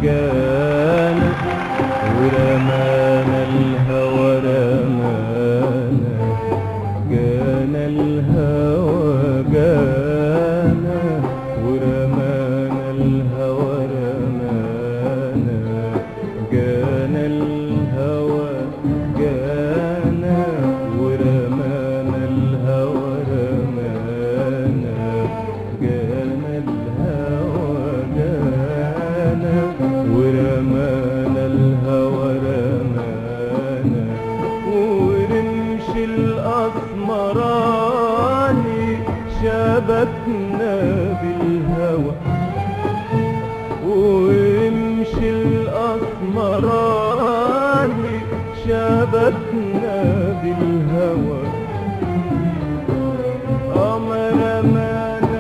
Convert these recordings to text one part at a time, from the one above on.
جانا ورمانا الهوى رمانا، جانا الهوى جانا ورمانا الهوى رمانا، جانا الهوى جانا ورمانا الهوى رمانا، جانا الهوى جانا ورمانا الهوى رمانا، ورمش الأسمراني شبكنا بالهوى، ورمش الأسمراني شبكنا بالهوى، رمانا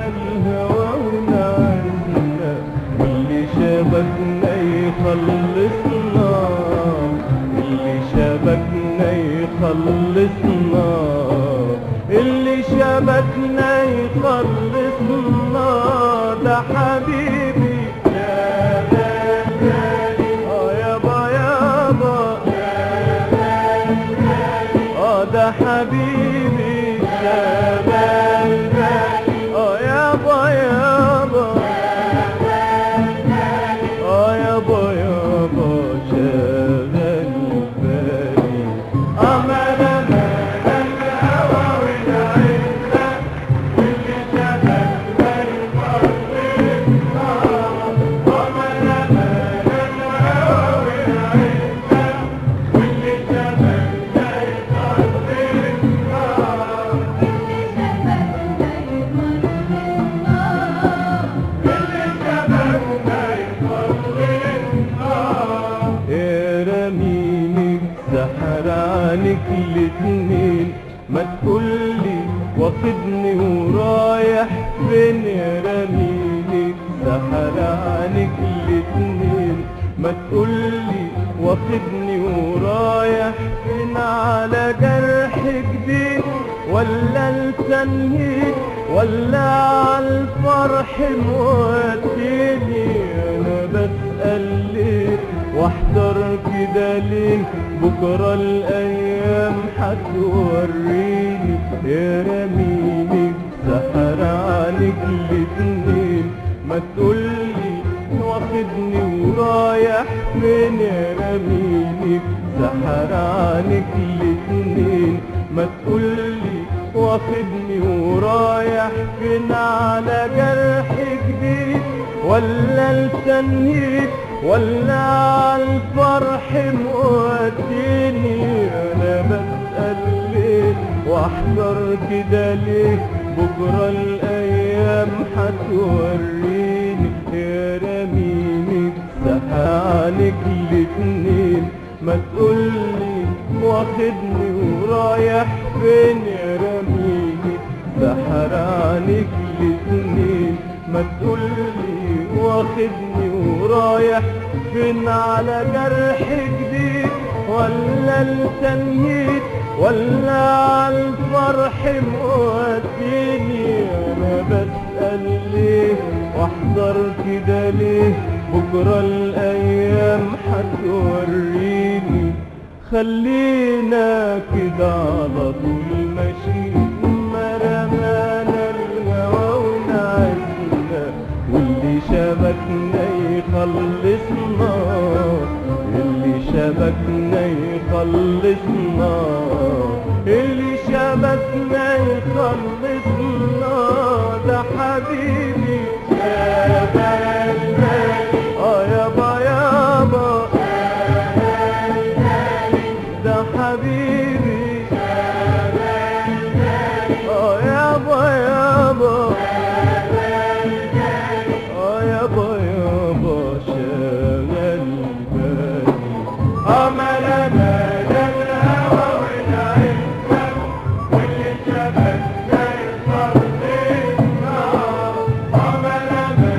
الهوى ونعسنا واللي شبكنا يخلصنا، اللي شبكنا يخلصنا، اللي شبكنا يخلصنا، ده حبيبي يا غالي يابا يابا ده حبيبي يا غالي يابا يابا يابا يابا شغل بالي أمانة الهوى والعزة واللي شبكنا يخلصنا، أمانة الهوى والعزة واللي شبكنا يخلصنا، رمينك سحرانك الاتنين، ما تقولي واخدني ورايح فين، رمينك سحرانك الاتنين، ما تقولي واخدني ورايح فين، على جرح جديد ولا التنهيد ولا عالفرح موديني، انا بسأل ليه واحضر كده ليه، بكرة الايام هتوريني، يا رمينك سحرانك الاتنين، ما تقولي واخدني ورايح فين، يا رمينك سحرانك الاتنين، ما تقولي واخدني ورايح فين، على جرح جديد ولا التنهيد ولا عالفرح موديني، انا بسأل ليه واحضر كده ليه، بكرة الايام هتوريني، يا رمينك سحرانك الاتنين، ما تقولي واخدني ورايح فين، يا رمينك سحرانك الاتنين، ما تقولي واخدني ورايح فين، على جرح جديد ولا التنهيد ولا عالفرح موديني، انا بسأل ليه واحضر كده ليه، بكرة الايام هتوريني، خلينا كده على طول ماشيين، ما رمانا الهوى ونعسنا واللي شبكنا يخلصنا، اللي شبكنا يخلصنا، اللي شبكنا يخلصنا، ده حبيبي يا غالي يابا يابا ده حبيبي يابا يابا يابا يابا شغل بالي أملنا الهوى والعزة واللي شبكنا يخلصنا، أملنا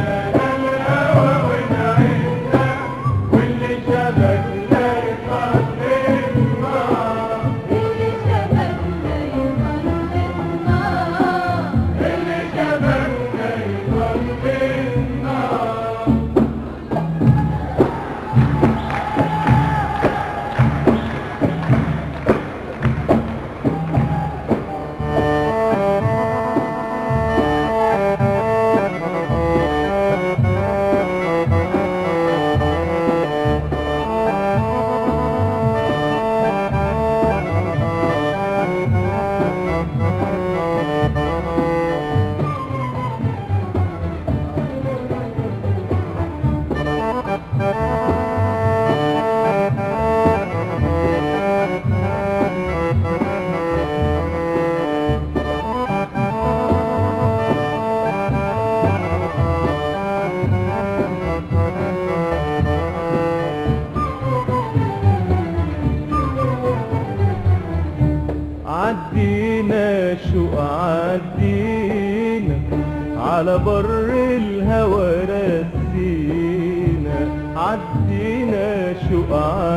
على بر الهوى رسينا، عدينا شوق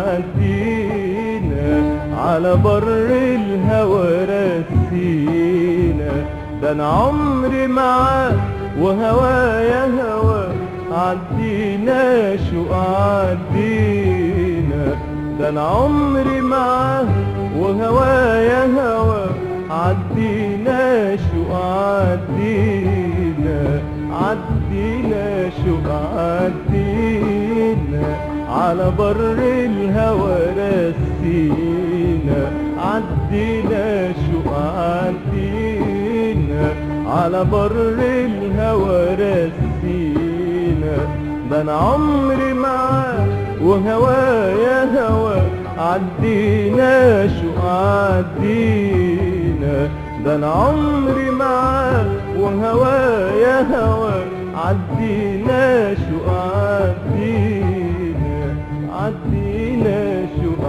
عدينا، على بر الهوى رسينا. ده انا عمري معاك وهوايا هوا، عدينا شوق عدينا. ده انا عمري معاك وهوايا هوا، عدينا شوق عدينا، عدينا شوق عدينا، على بر الهوى رسينا، عدينا شوق عدينا، على بر الهوى رسينا. ده انا عمري معاك وهوايا هوا، عدينا شوق عدينا. ده انا عمري معاك وهوايا هوا، عدينا شوق عدينا، عدينا شوق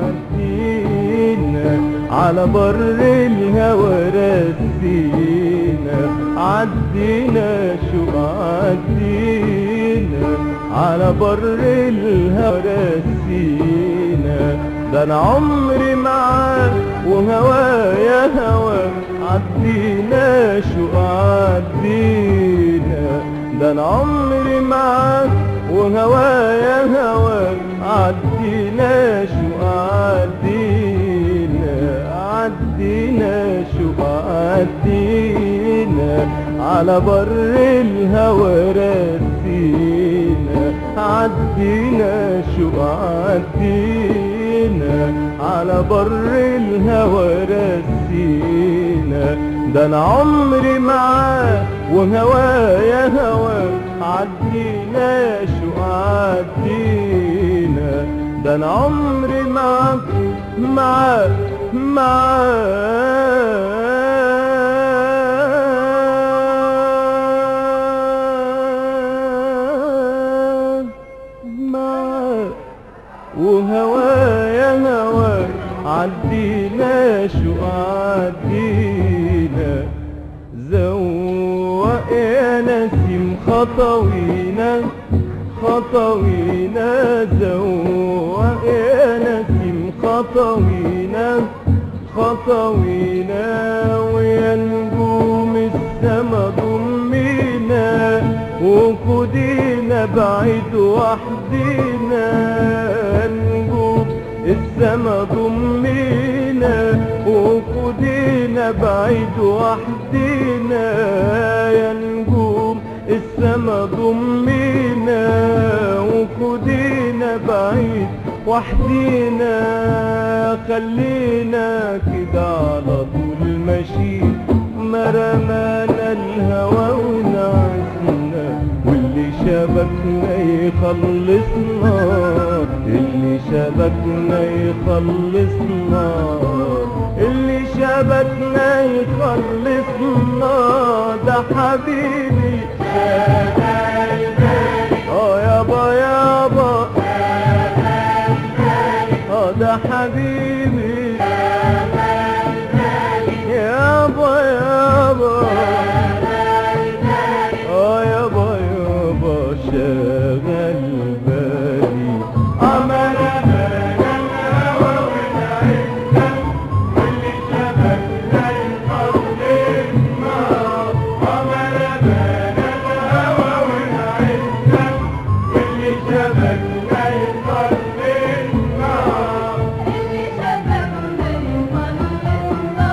عدينا، على بر الهوى رسينا، عدينا شوق عدينا، على بر الهوى رسينا. ده انا عمري معاك وهوايا هوا، عدينا شوق عدينا. ده انا عمري معاك وهوايا هوا، عدينا شوق عدينا، عدينا شوق عدينا، على بر الهوى رسينا، عدينا شوق عدينا، على بر الهوى رسينا. ده انا عمري معاك وهوايا هوا، عدينا شوق عدينا. ده انا عمري معاك معاك معاك وهوايا هوا، عدينا شوق عدينا. زوق يا نسيم خطوينا، خطوينا، زوق يا نسيم خطوينا، خطوينا، ويا نجوم السما ضمينا، وخدينا بعيد وحدينا. نجوم السما ضمينا، وخدينا بعيد وحدينا. يا نجوم السما ضمينا، وخدينا بعيد وحدينا. خلينا كده على طول ماشيين، ما رمانا الهوى ونعسنا، واللي شبكنا يخلصنا، اللي شبكنا يخلصنا، اللي شبكنا يخلصنا. ده حبيبي يابا يابا، ده حبيبي يابا يابا، يابا يابا، شغل بالي. عمل بالنا الهوى ونعسنا، واللي شبكنا يخلصنا. عمل بالنا الهوى ونعسنا، واللي شبكنا يخلصنا، اللي شبكنا يخلصنا،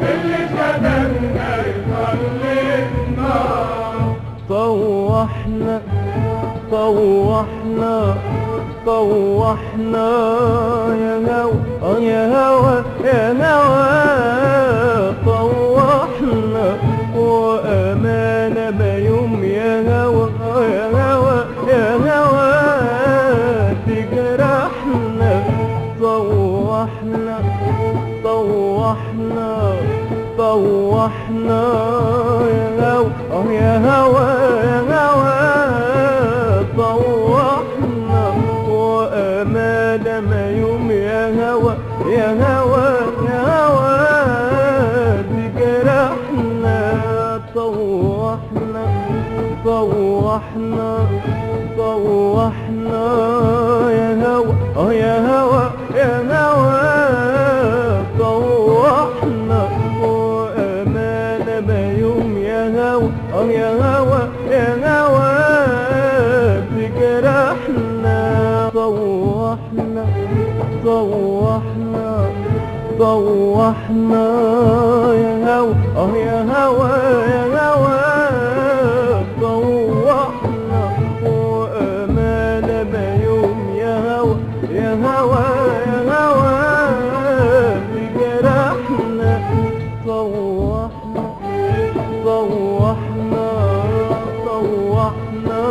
اللي شبكنا يخلصنا. طوحنا طوحنا طوحنا يا هوا، يا هوا، يا هوا، طوحنا وأمانة ما يوم يا هوا، يا هوا، يا هوا، تجرحنا. طوحنا طوحنا طوحنا يا هوا، يا هوا، يا هوا، طوحنا وأمانة ما يوم يا هوا، يا هوا، يا هوا، تجرحنا. طوحنا طوحنا طوحنا يا هوا يا هوا يا هوا طوحنا وأمانة ما يوم يا هوا يا هوا يا هوا تجرحنا طوحنا طوحنا طوحنا يا هوا يا هوا يا هوا طوحنا وأمانة ما يوم يا هوا يا هوا يا هوا تجرحنا طوحنا طوحنا طوحنا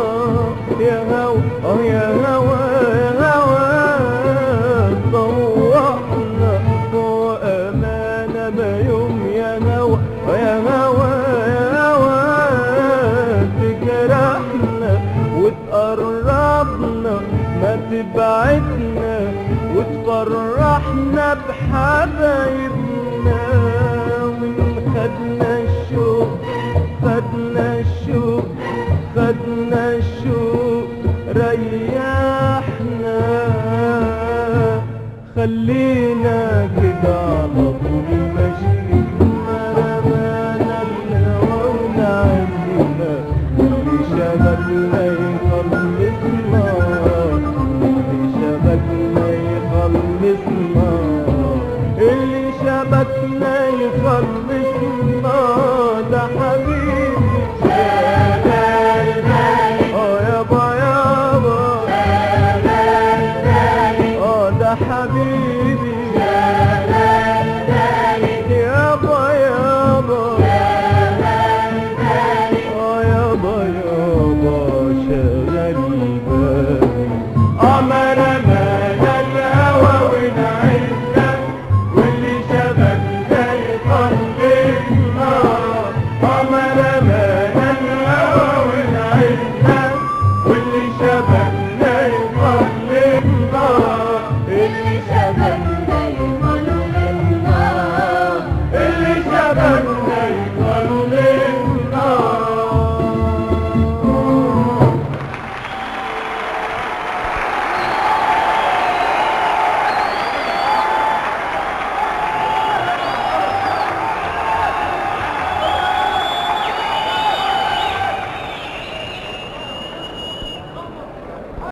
يا هوا يا هوا يا هوا طوحنا وأمانة ما يوم يا هوا يا هوا يا هوا تجرحنا وتقربنا ما تبعدنا وتفرحنا بحبايبنا وإن خدنا الشوق خدنا الشوق خدنا الشوق ريحنا خلينا كده على طول ماشيين ما رمانا الهوى ونعدينا اللي شبكنا يخلصنا اللي شبكنا يخلصنا اللي شبكنا يخلصنا